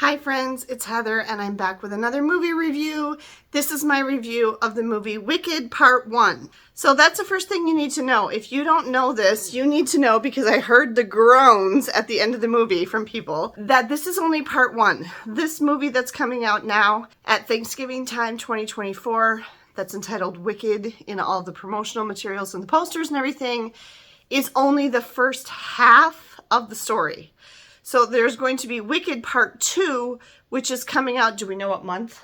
Hi friends, it's Heather and I'm back with another movie review. This is my review of the movie Wicked Part 1. So that's the first thing you need to know. If you don't know this, you need to know because I heard the groans at the end of the movie from people that this is only Part 1. This movie that's coming out now at Thanksgiving time 2024, that's entitled Wicked in all the promotional materials and the posters and everything, is only the first half of the story. So there's going to be Wicked Part 2, which is coming out, do we know what month?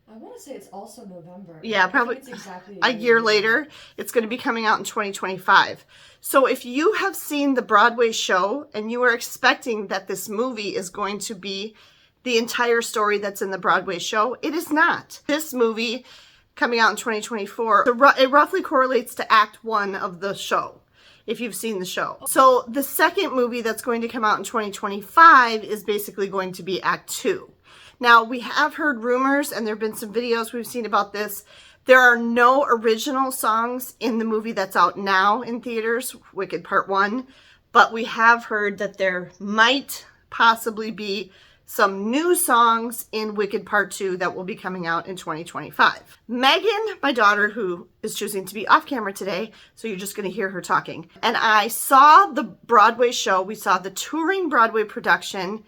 I want to say it's also November. Yeah, probably it's exactly a year later. It's going to be coming out in 2025. So if you have seen the Broadway show and you are expecting that this movie is going to be the entire story that's in the Broadway show, it is not. This movie coming out in 2024, it roughly correlates to Act 1 of the show, if you've seen the show. So the second movie that's going to come out in 2025 is basically going to be Act 2. Now, we have heard rumors, and there have been some videos we've seen about this. There are no original songs in the movie that's out now in theaters, Wicked Part 1, but we have heard that there might possibly be some new songs in Wicked Part 2 that will be coming out in 2025. Megan, my daughter, who is choosing to be off camera today, so you're just going to hear her talking, and I saw the Broadway show. We saw the touring Broadway production,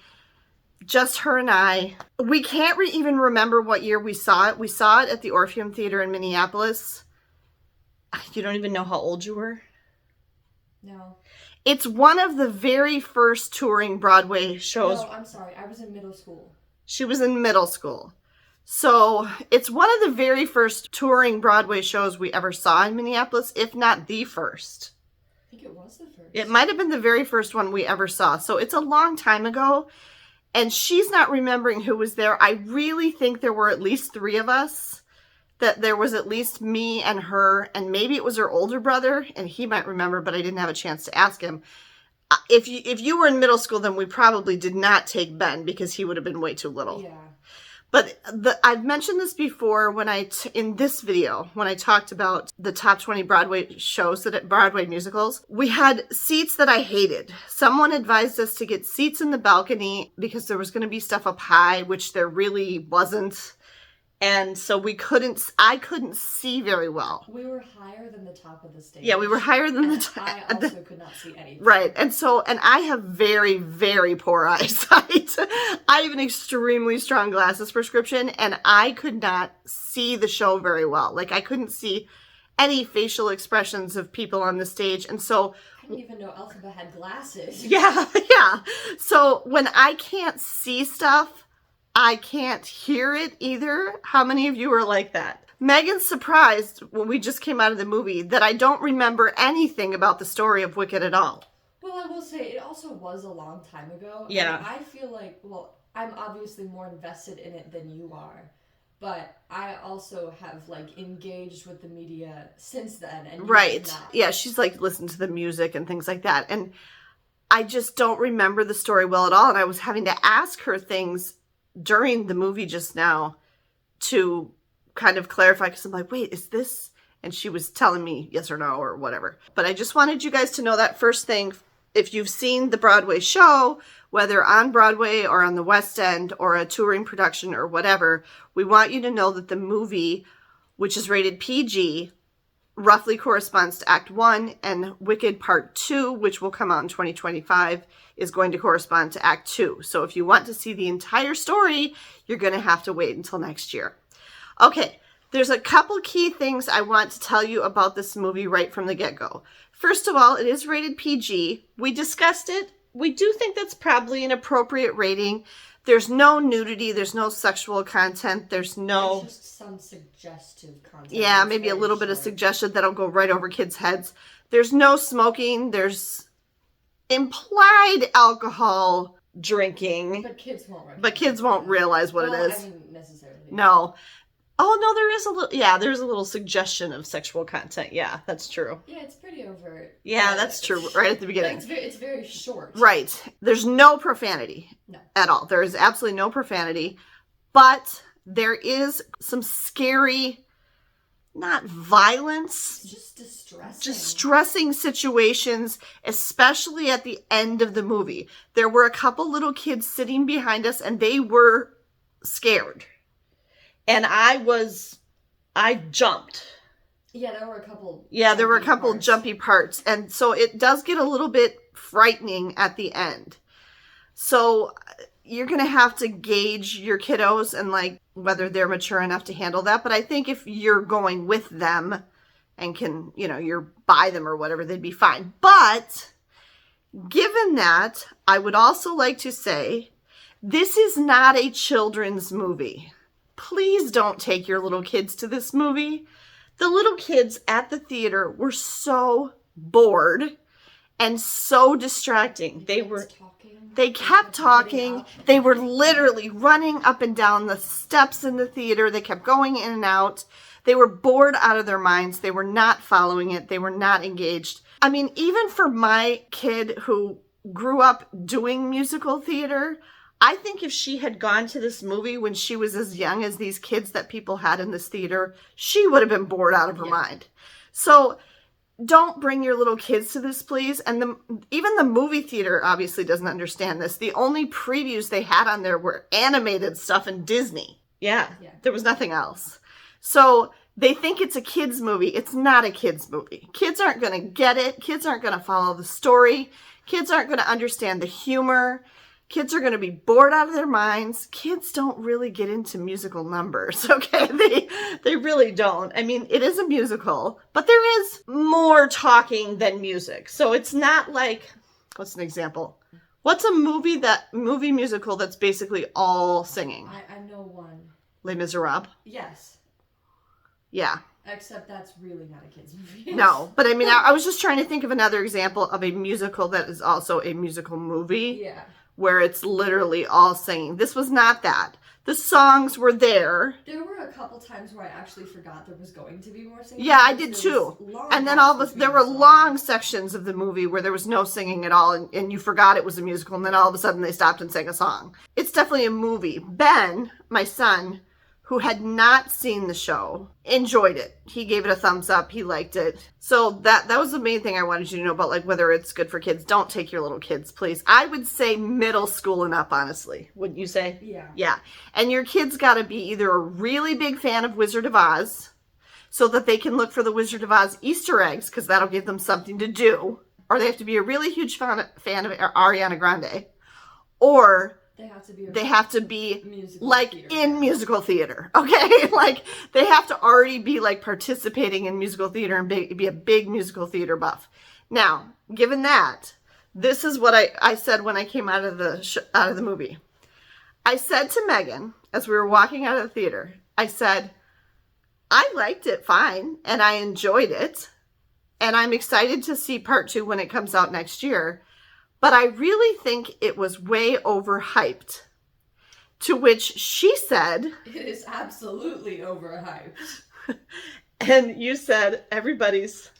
just her and I. We can't even remember what year we saw it. We saw it at the Orpheum Theater in Minneapolis. You don't even know how old you were? No. It's one of the very first touring Broadway shows. No, I'm sorry. I was in middle school. She was in middle school. So it's one of the very first touring Broadway shows we ever saw in Minneapolis, if not the first. I think it was the first. It might have been the very first one we ever saw. So it's a long time ago. And she's not remembering who was there. I really think there were at least 3 of us. That there was at least me and her, and maybe it was her older brother, and he might remember, but I didn't have a chance to ask him. If you were in middle school, then we probably did not take Ben because he would have been way too little. Yeah. But I've mentioned this before in this video, when I talked about the top 20 Broadway shows, Broadway musicals, we had seats that I hated. Someone advised us to get seats in the balcony because there was going to be stuff up high, which there really wasn't. And so I couldn't see very well. We were higher than the top of the stage. Yeah, we were higher than the top. I also could not see anything. Right. And I have very, very poor eyesight. I have an extremely strong glasses prescription, and I could not see the show very well. Like, I couldn't see any facial expressions of people on the stage. And so I didn't even know Elphaba had glasses. Yeah. So when I can't see stuff, I can't hear it either. How many of you are like that? Megan's surprised when we just came out of the movie that I don't remember anything about the story of Wicked at all. Well, I will say, it also was a long time ago. Yeah. I feel like, I'm obviously more invested in it than you are. But I also have, engaged with the media since then. And Right. Yeah, she's, listened to the music and things like that. And I just don't remember the story well at all. And I was having to ask her things during the movie just now to kind of clarify, because I'm like, wait, is this? And she was telling me yes or no or whatever. But I just wanted you guys to know that first thing. If you've seen the Broadway show, whether on Broadway or on the West End or a touring production or whatever, we want you to know that the movie, which is rated PG, roughly corresponds to Act 1, and Wicked Part 2, which will come out in 2025, is going to correspond to Act 2. So if you want to see the entire story, you're going to have to wait until next year. Okay, there's a couple key things I want to tell you about this movie right from the get-go. First of all, it is rated PG. We discussed it. We do think that's probably an appropriate rating. There's no nudity. There's no sexual content. There's just some suggestive content. Yeah, maybe a little bit of suggestion that'll go right over kids' heads. There's no smoking. There's implied alcohol drinking. But kids won't recognize. But kids won't realize what it is. I mean, necessarily. No. Oh, no, there's a little suggestion of sexual content. Yeah, that's true. Yeah, it's pretty overt. Yeah, that's true. Right at the beginning. It's very short. Right. There's no profanity. No. At all. There is absolutely no profanity. But there is some scary, not violence, Just distressing. distressing situations, especially at the end of the movie. There were a couple little kids sitting behind us and they were scared. And I jumped. Yeah, there were a couple. Yeah, there were a couple parts. jumpy parts. And so it does get a little bit frightening at the end. So you're going to have to gauge your kiddos and like whether they're mature enough to handle that. But I think if you're going with them and can, you're by them or whatever, they'd be fine. But given that, I would also like to say, this is not a children's movie. Please don't take your little kids to this movie. The little kids at the theater were so bored and so distracting. They kept talking. They were literally running up and down the steps in the theater. They kept going in and out. They were bored out of their minds. They were not following it. They were not engaged. I mean, even for my kid who grew up doing musical theater, I think if she had gone to this movie when she was as young as these kids that people had in this theater, she would have been bored out of her mind. So don't bring your little kids to this, please. And even the movie theater obviously doesn't understand this. The only previews they had on there were animated stuff and Disney. Yeah. There was nothing else. So they think it's a kid's movie. It's not a kid's movie. Kids aren't going to get it. Kids aren't going to follow the story. Kids aren't going to understand the humor. Kids are going to be bored out of their minds. Kids don't really get into musical numbers, okay? They really don't. I mean, it is a musical, but there is more talking than music. So it's not like, what's an example? What's a movie musical that's basically all singing? I know one. Les Miserables? Yes. Yeah. Except that's really not a kid's movie. No, but I mean, I was just trying to think of another example of a musical that is also a musical movie. Yeah. Where it's literally all singing. This was not that. The songs were there. There were a couple times where I actually forgot there was going to be more singing. Yeah, I did too. And then there were long sections of the movie where there was no singing at all, and you forgot it was a musical, and then all of a sudden they stopped and sang a song. It's definitely a movie. Ben, my son, who had not seen the show, enjoyed it. He gave it a thumbs up. He liked it. So that was the main thing I wanted you to know about, like, whether it's good for kids. Don't take your little kids, please. I would say middle school and up, honestly. Wouldn't you say? Yeah. Yeah. And your kid's got to be either a really big fan of Wizard of Oz so that they can look for the Wizard of Oz Easter eggs because that'll give them something to do. Or they have to be a really huge fan of Ariana Grande. Or they have to be like theater. In musical theater, okay? Like they have to already be like participating in musical theater and be a big musical theater buff. Now, given that, this is what I said when I came out of the movie. I said to Megan as we were walking out of the theater, I said, I liked it fine and I enjoyed it, and I'm excited to see part 2 when it comes out next year. But I really think it was way overhyped. To which she said, it is absolutely overhyped. And you said everybody needs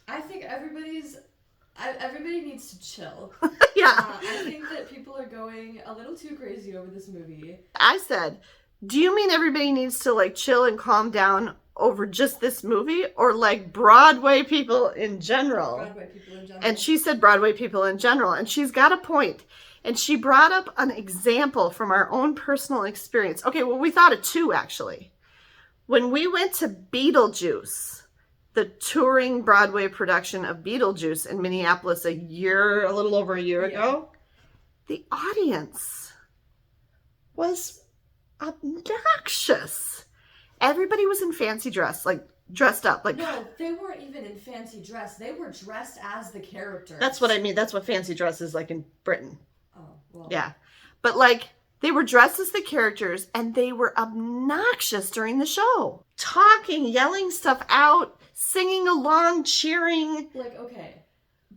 to chill. Yeah. I think that people are going a little too crazy over this movie. I said, do you mean everybody needs to like chill and calm down over just this movie, or like Broadway people in general? Broadway people in general. And she said Broadway people in general, and she's got a point. And she brought up an example from our own personal experience. Okay, well, we thought of 2 actually. When we went to Beetlejuice, the touring Broadway production of Beetlejuice in Minneapolis a little over a year ago, the audience was obnoxious. Everybody was in fancy dress, like dressed up. Like no, they weren't even in fancy dress. They were dressed as the characters. That's what I mean. That's what fancy dress is like in Britain. Oh, well. Yeah. But like they were dressed as the characters and they were obnoxious during the show. Talking, yelling stuff out, singing along, cheering. Like, okay,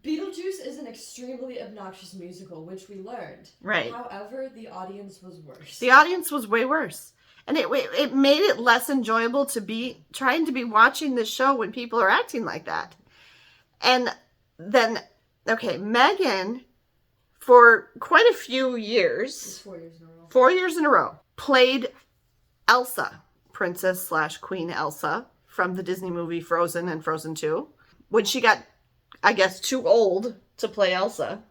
Beetlejuice is an extremely obnoxious musical, which we learned. Right. However, the audience was worse. The audience was way worse. And it made it less enjoyable to be trying to be watching this show when people are acting like that. And then, okay, Megan, for quite a few years, 4 years in a row. 4 years in a row, played Elsa, Princess / Queen Elsa, from the Disney movie Frozen and Frozen 2, when she got, I guess, too old to play Elsa.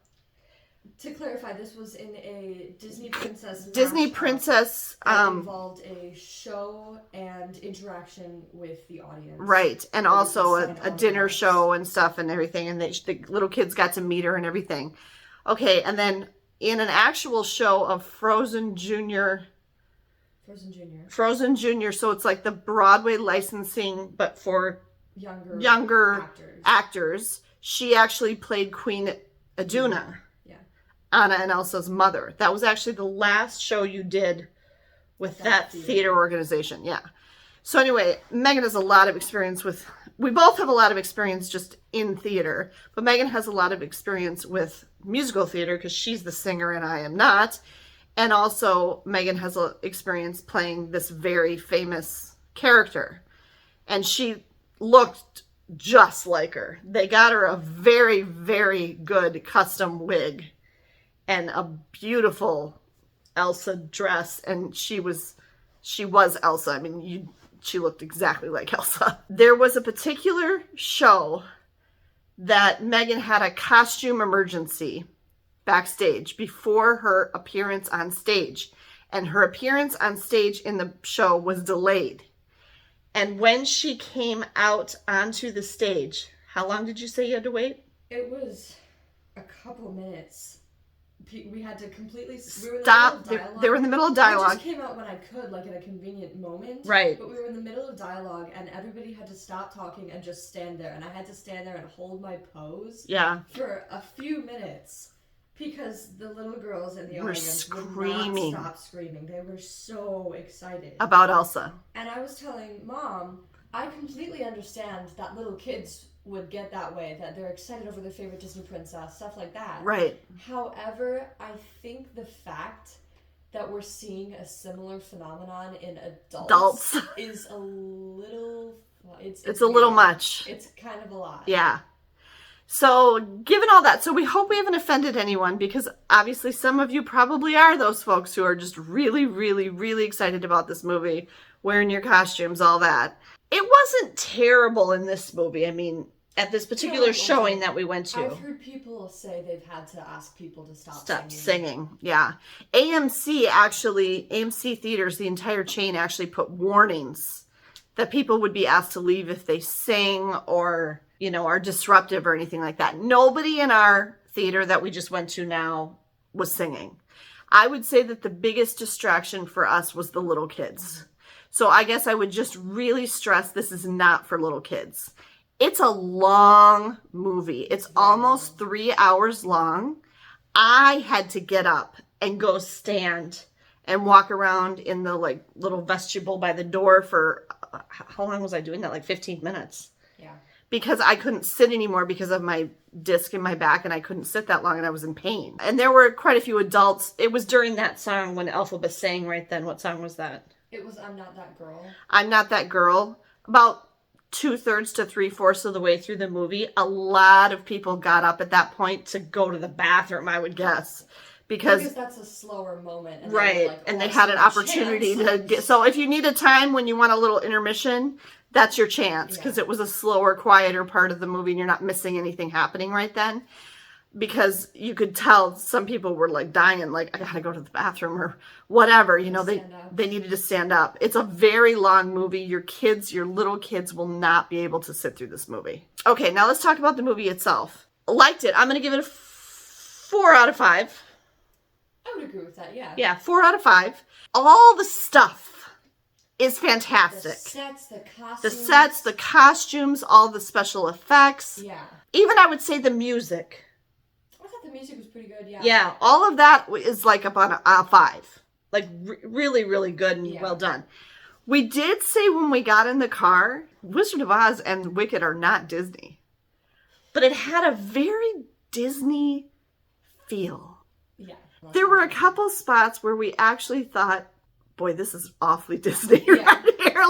To clarify, this was in a Disney Princess Disney mashup Princess that involved a show and interaction with the audience. Right, and Where you also could sign a dinner autographs. show and stuff and everything, and the little kids got to meet her and everything. Okay, and then in an actual show of Frozen Junior, so it's like the Broadway licensing, but for younger actors. She actually played Queen Iduna, Anna and Elsa's mother. That was actually the last show you did with that theater organization. Yeah. So anyway, Megan has a lot of experience we both have a lot of experience just in theater, but Megan has a lot of experience with musical theater because she's the singer and I am not. And also Megan has experience playing this very famous character. And she looked just like her. They got her a very, very good custom wig and a beautiful Elsa dress, and she was Elsa. I mean, she looked exactly like Elsa. There was a particular show that Megan had a costume emergency backstage before her appearance on stage, and her appearance on stage in the show was delayed. And when she came out onto the stage, how long did you say you had to wait? It was a couple minutes. We had to completely stop. They were in the middle of dialogue. I just came out when I could, like at a convenient moment. Right. But we were in the middle of dialogue, and everybody had to stop talking and just stand there. And I had to stand there and hold my pose. Yeah. For a few minutes, because the little girls in the audience screaming. would not stop screaming. They were so excited about Elsa. And I was telling Mom, I completely understand that little kids would get that way, that they're excited over their favorite Disney princess, stuff like that. Right. However, I think the fact that we're seeing a similar phenomenon in adults is a little... It's a little much. It's kind of a lot. Yeah. So, given all that, so we hope we haven't offended anyone, because obviously some of you probably are those folks who are just really, really, really excited about this movie, wearing your costumes, all that. It wasn't terrible in this movie. I mean, at this particular showing that we went to. I've heard people say they've had to ask people to stop singing. Yeah. AMC Theaters, the entire chain, actually put warnings that people would be asked to leave if they sing or, are disruptive or anything like that. Nobody in our theater that we just went to now was singing. I would say that the biggest distraction for us was the little kids. So I guess I would just really stress this is not for little kids. It's a long movie. It's almost 3 hours long. I had to get up and go stand and walk around in the little vestibule by the door for, how long was I doing that? 15 minutes. Yeah. Because I couldn't sit anymore because of my disc in my back, and I couldn't sit that long and I was in pain. And there were quite a few adults. It was during that song when Elphaba sang right then. What song was that? It was I'm Not That Girl. I'm Not That Girl. About 2/3 to 3/4 of the way through the movie, a lot of people got up at that point to go to the bathroom, I would guess. Because that's a slower moment. And right. And they had an opportunity to get... So if you need a time when you want a little intermission, that's your chance. Because it was a slower, quieter part of the movie and you're not missing anything happening right then. Because you could tell some people were dying, I gotta go to the bathroom or whatever, they needed to stand up. It's a very long movie. Your little kids will not be able to sit through this movie. Okay, now let's talk about the movie itself. Liked it. I'm gonna give it a 4 out of 5. I would agree with that, yeah. Yeah, 4 out of 5. All the stuff is fantastic. The sets, the costumes, all the special effects. Yeah. Even I would say the music. The music was pretty good, yeah. Yeah, all of that is up on a 5. Really, really good and well done. We did say when we got in the car, Wizard of Oz and Wicked are not Disney. But it had a very Disney feel. Yeah. There were a couple spots where we actually thought, boy, this is awfully Disney right here.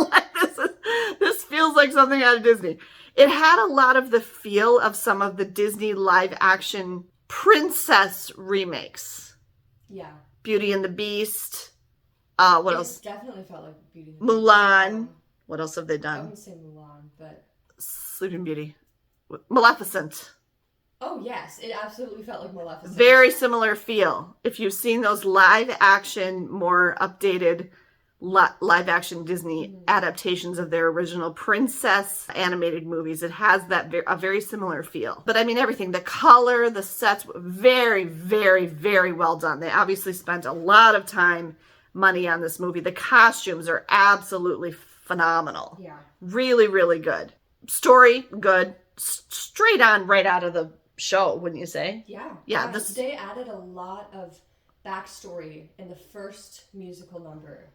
This feels like something out of Disney. It had a lot of the feel of some of the Disney live action princess remakes. Yeah. Beauty and the Beast. What else? It definitely felt like Beauty and the Mulan. Beast. What else have they I done? wouldn't say Mulan, but Sleeping Beauty. Maleficent. oh yes, it absolutely felt like Maleficent. Very similar feel. If you've seen those live action, more updated live action Disney adaptations of their original princess animated movies, it has that a very similar feel. But I mean, everything, the color, the sets, very, very, very well done. They obviously spent a lot of time, money on this movie. The costumes are absolutely phenomenal. Yeah. Really, really good. Story, good. Straight on right out of the show, wouldn't you say? Yeah. Yeah. They added a lot of backstory in the first musical number.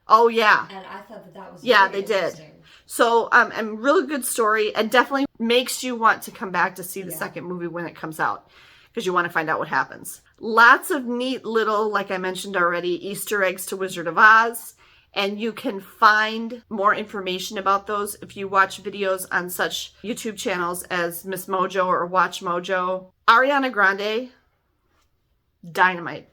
Oh, yeah. And I thought that was yeah, very they did. interesting. So, and really good story, and definitely makes you want to come back to see the second movie when it comes out, because you want to find out what happens. Lots of neat little, like I mentioned already, Easter eggs to Wizard of Oz, and you can find more information about those if you watch videos on such YouTube channels as Miss Mojo or Watch Mojo. Ariana Grande, dynamite.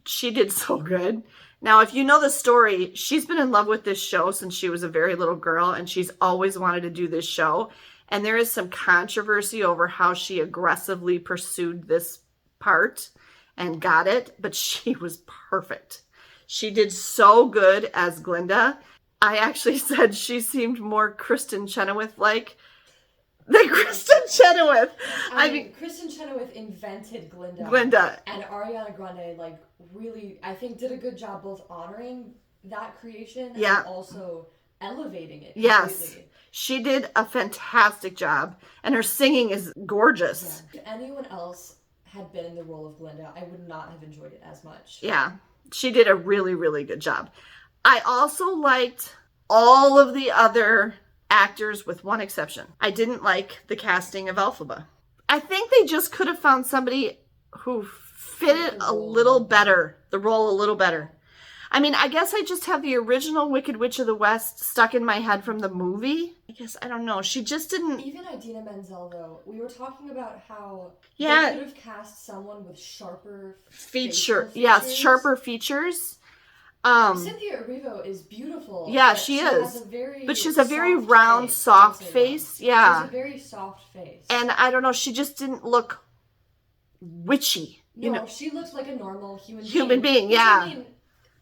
She did so good. Now, if you know the story, she's been in love with this show since she was a very little girl, and she's always wanted to do this show. And there is some controversy over how she aggressively pursued this part and got it, but she was perfect. She did so good as Glinda. I actually said she seemed more Kristen Chenoweth-like than Kristen Chenoweth. I mean, Kristen Chenoweth invented Glinda. And Ariana Grande, like, really, I think, did a good job both honoring that creation and also elevating it completely. Yes, she did a fantastic job. And her singing is gorgeous. Yeah. If anyone else had been in the role of Glinda, I would not have enjoyed it as much. Yeah, she did a really, really good job. I also liked all of the other actors with one exception. I didn't like the casting of Elphaba. I think they just could have found somebody who fitted a little better, the role a little better. I mean, I guess I just have the original Wicked Witch of the West stuck in my head from the movie. I guess, I don't know. She just didn't... Even Idina Menzel, though, we were talking about how they could have cast someone with sharper features. Yes, sharper features. Cynthia Erivo is beautiful. Yeah, she is. But she's a very round, soft face. Yeah. She has a very soft face. And I don't know, she just didn't look witchy. No, she looked like a normal human being. Yeah. I mean,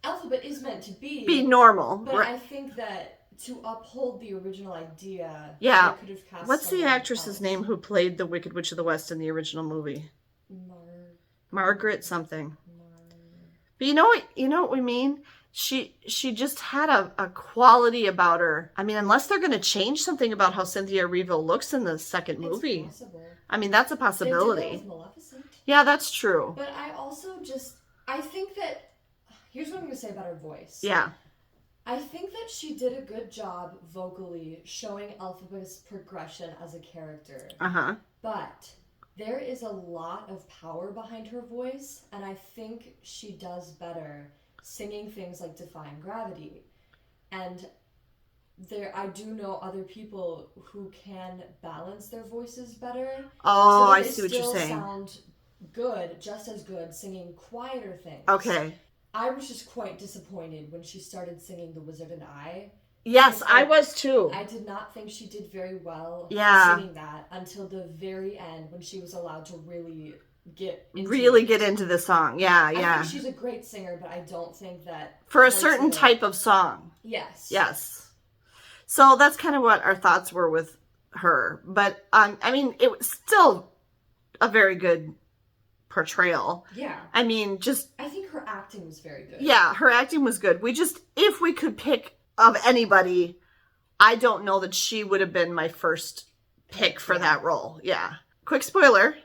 Elphaba is meant to be normal. But I think that to uphold the original idea, they could have cast What's the actress's name who played the Wicked Witch of the West in the original movie? Margaret something. But you know what we mean? She just had a quality about her. I mean, unless they're going to change something about how Cynthia Erivo looks in the second movie. It's possible. I mean, that's a possibility. They did that with Maleficent. Yeah, that's true. But I also I think that, here's what I'm going to say about her voice. Yeah. I think that she did a good job vocally showing Elphaba's progression as a character. Uh-huh. But there is a lot of power behind her voice, and I think she does better singing things like Defying Gravity. And I do know other people who can balance their voices better. Oh, so I see what you're saying. Sound good, just as good, singing quieter things. Okay. I was just quite disappointed when she started singing The Wizard and I. Yes, I was too. I did not think she did very well singing that until the very end when she was allowed to really get into the song. Yeah. I think she's a great singer, but I don't think that... For a certain type of song. Yes. So that's kind of what our thoughts were with her. But, I mean, it was still a very good portrayal. Yeah. I mean, I think her acting was very good. Yeah, her acting was good. If we could pick of anybody, I don't know that she would have been my first pick for that role. Yeah. Quick spoiler,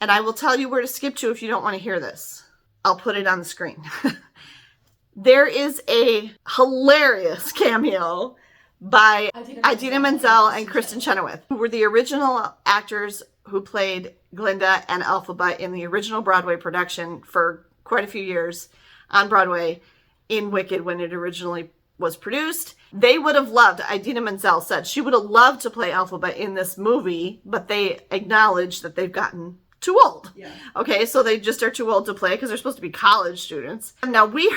and I will tell you where to skip to if you don't want to hear this. I'll put it on the screen. There is a hilarious cameo by Idina Menzel and Kristen Chenoweth, who were the original actors who played Glinda and Elphaba in the original Broadway production for quite a few years on Broadway in Wicked when it originally was produced. They would have loved, Idina Menzel said, she would have loved to play Elphaba in this movie, but they acknowledged that they've gotten too old. Yeah. Okay, so they just are too old to play because they're supposed to be college students. Now we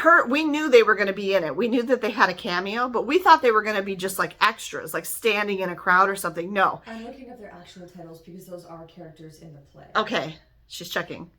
knew they were going to be in it. We knew that they had a cameo, but we thought they were going to be just like extras, like standing in a crowd or something. No. I'm looking up their actual titles because those are characters in the play. Okay, she's checking.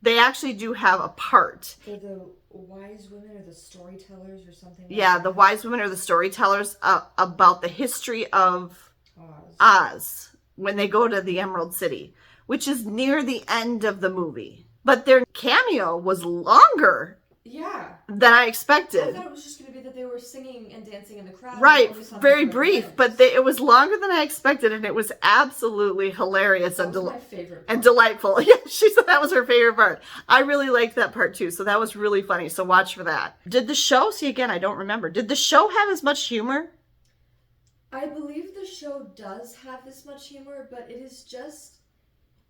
They actually do have a part. They're the wise women or the storytellers or something. Yeah, like the that. wise women are the storytellers about the history of Oz. Oz when they go to the Emerald City, which is near the end of the movie. But their cameo was longer Yeah. than I I expected. thought it was just going to be that they were singing and dancing in the crowd. Right, and we saw them very for a brief, glimpse. but it was longer than I expected, and it was absolutely hilarious that and was my favorite. and part. delightful. Yeah, she said that was her favorite part. I really liked that part too, so that was really funny. So watch for that. Did the show, see again, I don't remember. Did the show have as much humor? I believe the show does have this much humor, but it is just,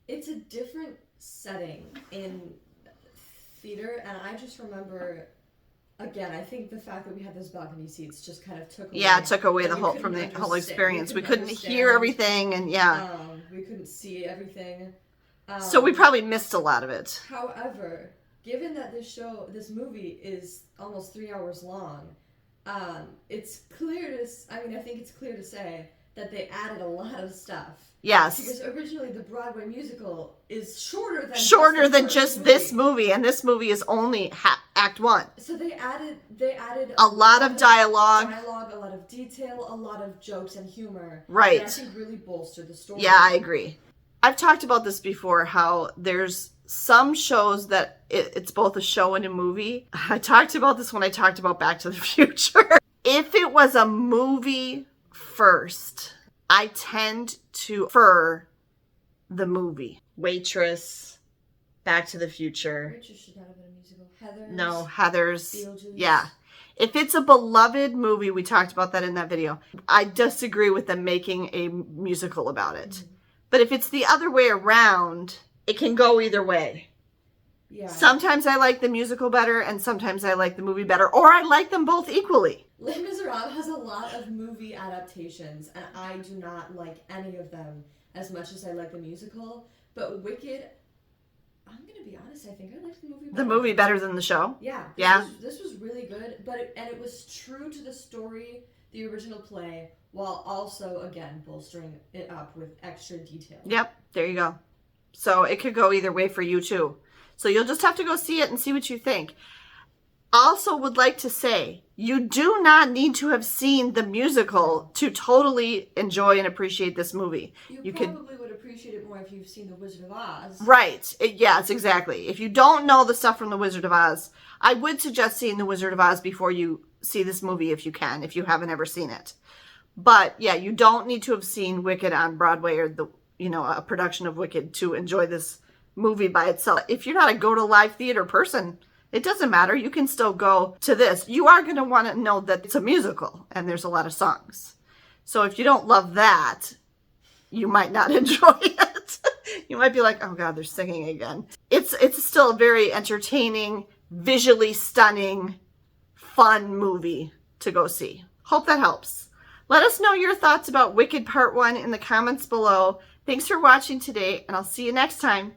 it's a different setting in theater, and I just remember, again, I think the fact that we had those balcony seats just kind of took away. Yeah, it took away the and we whole couldn't from the whole understand- experience. We couldn't hear understand. everything, and yeah, We couldn't see everything. so we probably missed a lot of it. However, given that this movie is almost 3 hours long, it's clear to, I think it's clear to say that they added a lot of stuff. Yes, Because originally the Broadway musical is shorter than this movie, and this movie is only Act 1. So they added A lot of dialogue. a lot of detail, a lot of jokes and humor. Right. That I think really bolstered the story. Yeah, I agree. I've talked about this before, how there's some shows that it's both a show and a movie. I talked about this when I talked about Back to the Future. If it was a movie first, I tend to prefer the movie. Waitress, Back to the Future. Richard should not have been a musical. Heather. No, Heathers. Beetlejuice. Yeah. If it's a beloved movie, we talked about that in that video, I disagree with them making a musical about it. Mhm. But if it's the other way around, it can go either way. Yeah. Sometimes I like the musical better, and sometimes I like the movie better, or I like them both equally. Les Miserables has a lot of movie adaptations, and I do not like any of them as much as I like the musical. But Wicked, I'm gonna be honest, I think I like the movie better. The movie better than the show? Yeah. Yeah. This was really good, and it was true to the story, the original play, while also, again, bolstering it up with extra detail. Yep, there you go. So it could go either way for you too. So you'll just have to go see it and see what you think. Also would like to say, you do not need to have seen the musical to totally enjoy and appreciate this movie. You could, probably would appreciate it more if you've seen The Wizard of Oz. right. Yes, exactly. If you don't know the stuff from The Wizard of Oz, I would suggest seeing The Wizard of Oz before you see this movie if you can, if you haven't ever seen it. But yeah, you don't need to have seen Wicked on Broadway or a production of Wicked to enjoy this movie by itself. If you're not a go to live theater person, it doesn't matter. You can still go to this. You are going to want to know that it's a musical and there's a lot of songs. So if you don't love that, you might not enjoy it. You might be like, oh God, they're singing again. It's still a very entertaining, visually stunning, fun movie to go see. Hope that helps. Let us know your thoughts about Wicked Part 1 in the comments below. Thanks for watching today, and I'll see you next time.